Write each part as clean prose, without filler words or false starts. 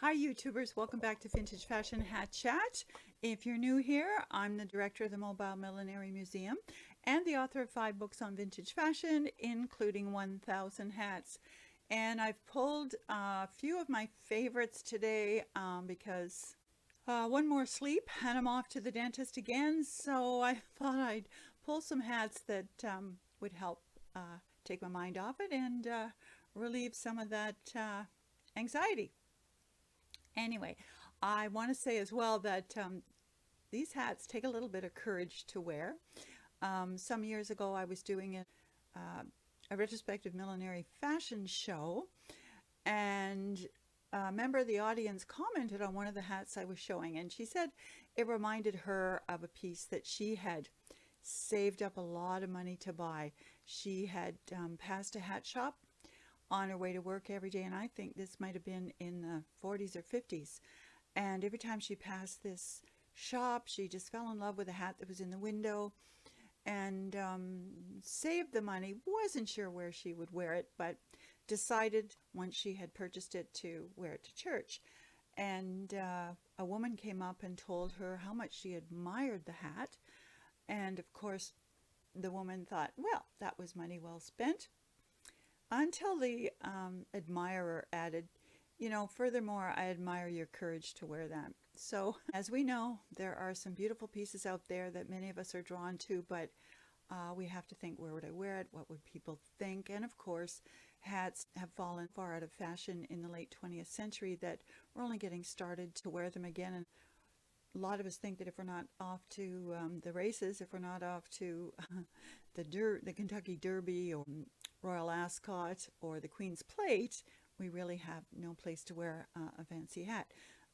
Hi YouTubers, welcome back to Vintage Fashion Hat Chat. If you're new here, I'm the director of the Mobile Millinery Museum and the author of 5 books on vintage fashion, including 1,000 hats. And I've pulled a few of my favorites today because one more sleep and I'm off to the dentist again. So I thought I'd pull some hats that would help take my mind off it and relieve some of that anxiety. Anyway, I want to say as well that these hats take a little bit of courage to wear. Some years ago, I was doing a retrospective millinery fashion show, and a member of the audience commented on one of the hats I was showing, and she said it reminded her of a piece that she had saved up a lot of money to buy. She had passed a hat shop on her way to work every day, and I think this might have been in the 40s or 50s. And every time she passed this shop, she just fell in love with a hat that was in the window and saved the money. Wasn't sure where she would wear it, but decided once she had purchased it to wear it to church. And a woman came up and told her how much she admired the hat. And of course, the woman thought, well, that was money well spent. Until the admirer added, furthermore, I admire your courage to wear that. So, as we know, there are some beautiful pieces out there that many of us are drawn to, but we have to think, where would I wear it? What would people think? And of course, hats have fallen far out of fashion in the late 20th century that we're only getting started to wear them again. And a lot of us think that if we're not off to the races, if we're not off to the Kentucky Derby or Royal Ascot or the Queen's Plate, we really have no place to wear a fancy hat.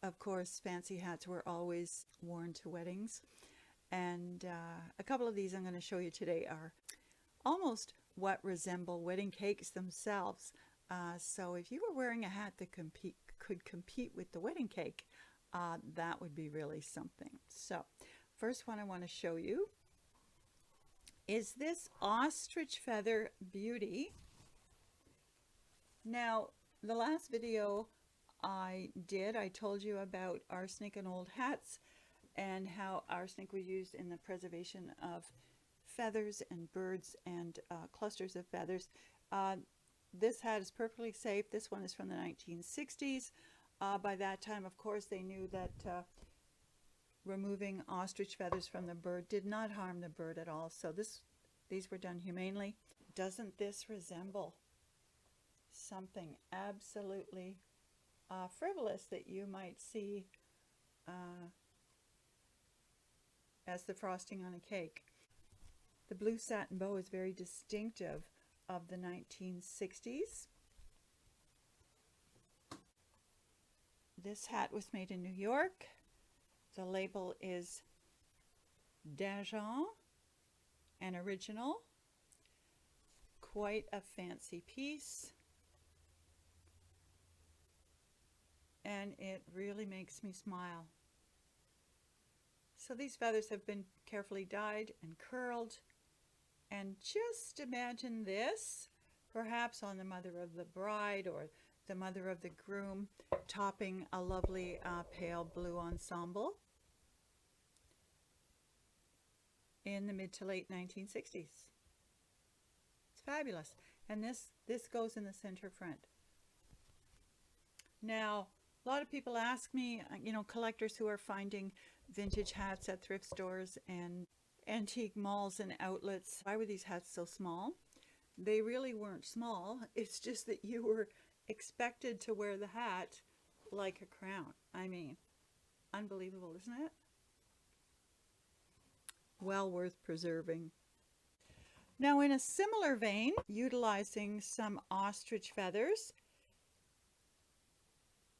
Of course, fancy hats were always worn to weddings, and a couple of these I'm going to show you today are almost what resemble wedding cakes themselves. So if you were wearing a hat that could compete with the wedding cake, that would be really something. So first one I want to show you is this ostrich feather beauty. Now, the last video I told you about arsenic and old hats and how arsenic was used in the preservation of feathers and birds and clusters of feathers. This hat is perfectly safe. This one is from the 1960s. By that time, of course, they knew that removing ostrich feathers from the bird did not harm the bird at all. So these were done humanely. Doesn't this resemble something absolutely frivolous that you might see as the frosting on a cake? The blue satin bow is very distinctive of the 1960s. This hat was made in New York. The label is d'Argent and original. Quite a fancy piece. And it really makes me smile. So these feathers have been carefully dyed and curled. And just imagine this, perhaps on the mother of the bride or the mother of the groom, topping a lovely pale blue ensemble in the mid to late 1960s. It's fabulous. And this goes in the center front. Now, a lot of people ask me, collectors who are finding vintage hats at thrift stores and antique malls and outlets, why were these hats so small? They really weren't small. It's just that you were expected to wear the hat like a crown. I mean, unbelievable, isn't it? Well worth preserving. Now, in a similar vein, utilizing some ostrich feathers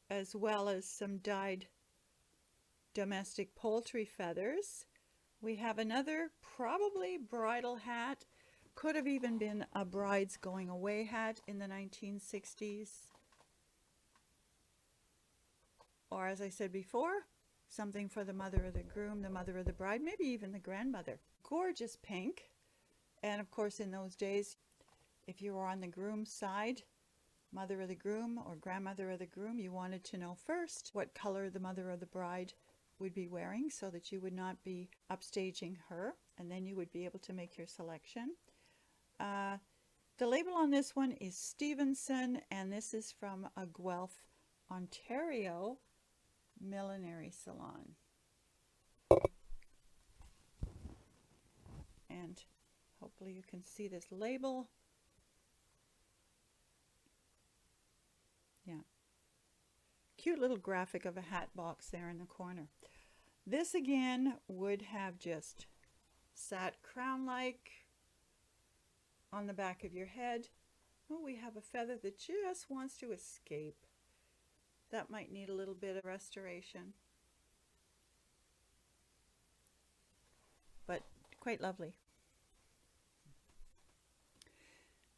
as well as some dyed domestic poultry feathers, we have another probably bridal hat. Could have even been a bride's going away hat in the 1960s. Or, as I said before, something for the mother of the groom, the mother of the bride, maybe even the grandmother. Gorgeous pink. And of course, in those days, if you were on the groom's side, mother of the groom or grandmother of the groom, you wanted to know first what color the mother of the bride would be wearing so that you would not be upstaging her, and then you would be able to make your selection. The label on this one is Stevenson, and this is from a Guelph, Ontario millinery salon. And hopefully you can see this label. Yeah. Cute little graphic of a hat box there in the corner. This again would have just sat crown-like on the back of your head. Oh, we have a feather that just wants to escape. That might need a little bit of restoration. But quite lovely.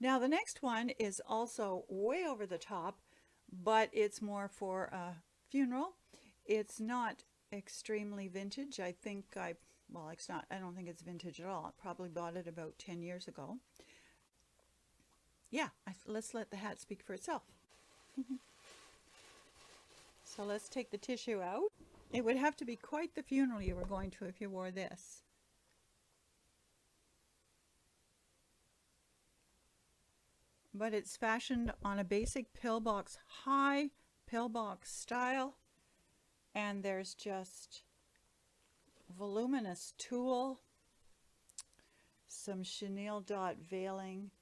Now the next one is also way over the top, but it's more for a funeral. It's not extremely vintage. I think I don't think it's vintage at all. I probably bought it about 10 years ago. Yeah, let's let the hat speak for itself. So let's take the tissue out. It would have to be quite the funeral you were going to if you wore this. But it's fashioned on a basic pillbox, high pillbox style, and there's just voluminous tulle, some chenille dot veiling,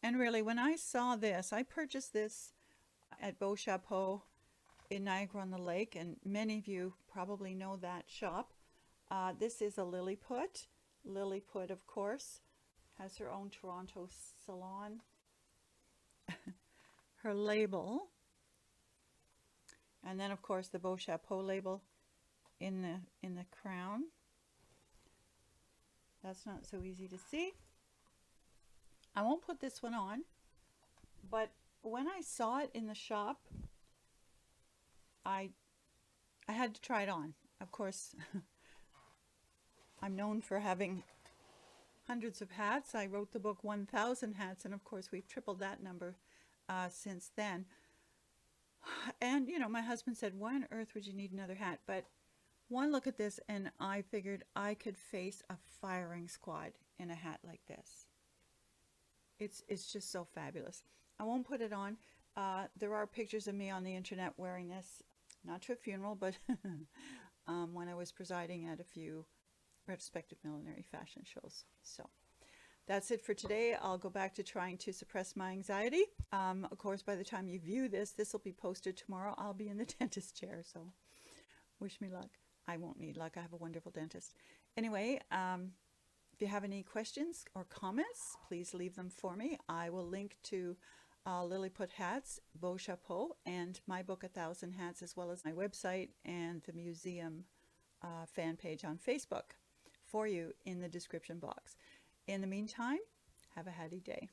and really when I saw this, I purchased this at Beau Chapeau in Niagara-on-the-Lake, and many of you probably know that shop. This is a Lilliput. Lilliput, of course, has her own Toronto salon. Her label, and then of course the Beau Chapeau label in the crown. That's not so easy to see. I won't put this one on, but when I saw it in the shop, I had to try it on. Of course, I'm known for having hundreds of hats. I wrote the book 1,000 Hats, and of course we've tripled that number since then. And you know, my husband said, why on earth would you need another hat? But one look at this and I figured I could face a firing squad in a hat like this. It's just so fabulous. I won't put it on. There are pictures of me on the internet wearing this, not to a funeral, but when I was presiding at a few retrospective millinery fashion shows. So that's it for today. I'll go back to trying to suppress my anxiety. Of course, by the time you view this will be posted tomorrow. I'll be in the dentist chair, so wish me luck. I won't need luck. I have a wonderful dentist. Anyway, if you have any questions or comments, please leave them for me. I will link to Lilliput Hats, Beau Chapeau, and my book 1,000 Hats, as well as my website and the museum fan page on Facebook for you in the description box. In the meantime, have a hatty day.